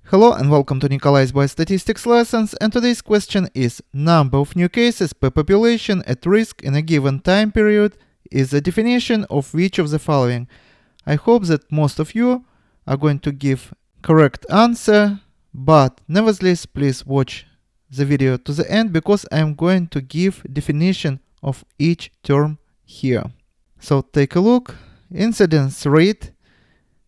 Hello and welcome to Nikolai's Biostatistics lessons, and today's question is: number of new cases per population at risk in a given time period is the definition of which of the following? I hope that most of you are going to give correct answer, but nevertheless please watch the video to the end because I am going to give definition of each term here. So take a look. Incidence rate.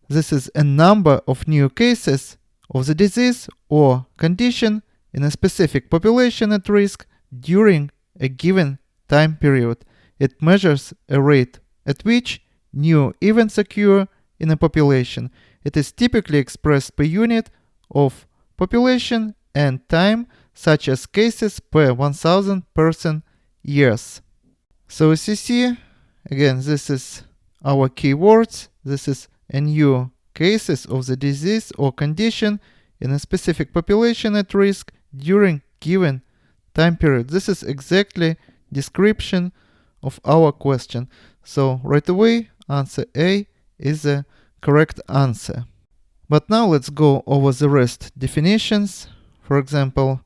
This is a number of new cases of the disease or condition in a specific population at risk during a given time period. It measures a rate at which new events occur in a population. It is typically expressed per unit of population and time, such as cases per 1,000 person years. So as you see, again, this is our keywords. This is a new cases of the disease or condition in a specific population at risk during given time period. This is exactly description of our question. So right away, answer A is the correct answer. But now let's go over the rest definitions. For example,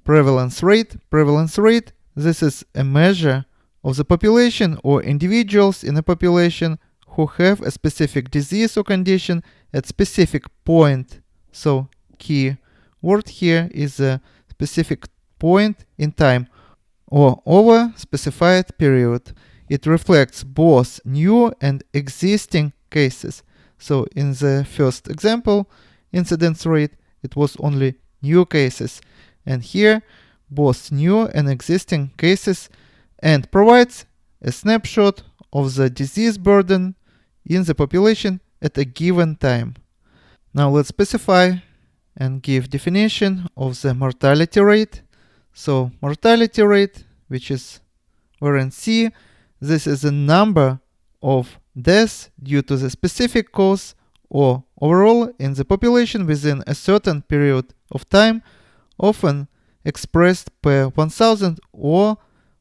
prevalence rate. Prevalence rate, this is a measure of the population or individuals in a population who have a specific disease or condition at specific point. So key word here is a specific point in time or over specified period. It reflects both new and existing cases. So in the first example, incidence rate, it was only new cases. And here, both new and existing cases, and provides a snapshot of the disease burden in the population at a given time. Now let's specify and give definition of the mortality rate. So mortality rate, which is wherein C, this is the number of deaths due to the specific cause or overall in the population within a certain period of time, often expressed per 1,000 or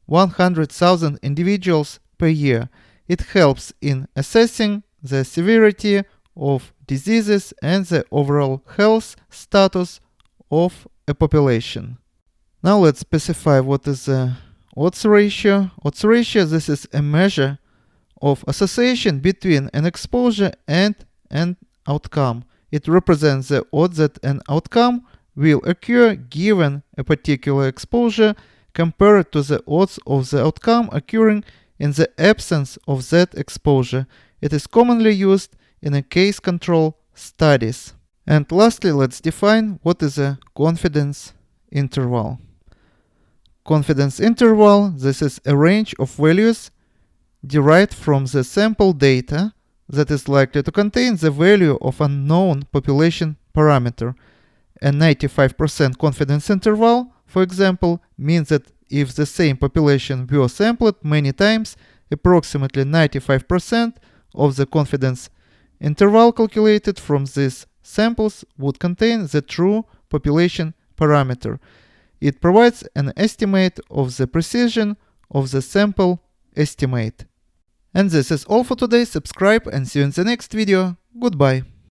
100,000 individuals per year. It helps in assessing the severity of diseases and the overall health status of a population. Now let's specify what is the odds ratio. Odds ratio, this is a measure of association between an exposure and an outcome. It represents the odds that an outcome will occur given a particular exposure compared to the odds of the outcome occurring in the absence of that exposure. It is commonly used in a case control studies. And lastly, let's define what is a confidence interval. Confidence interval, this is a range of values derived from the sample data that is likely to contain the value of a known population parameter. A 95% confidence interval, for example, means that if the same population were sampled many times, approximately 95% of the confidence interval calculated from these samples would contain the true population parameter. It provides an estimate of the precision of the sample estimate. And this is all for today. Subscribe and see you in the next video. Goodbye.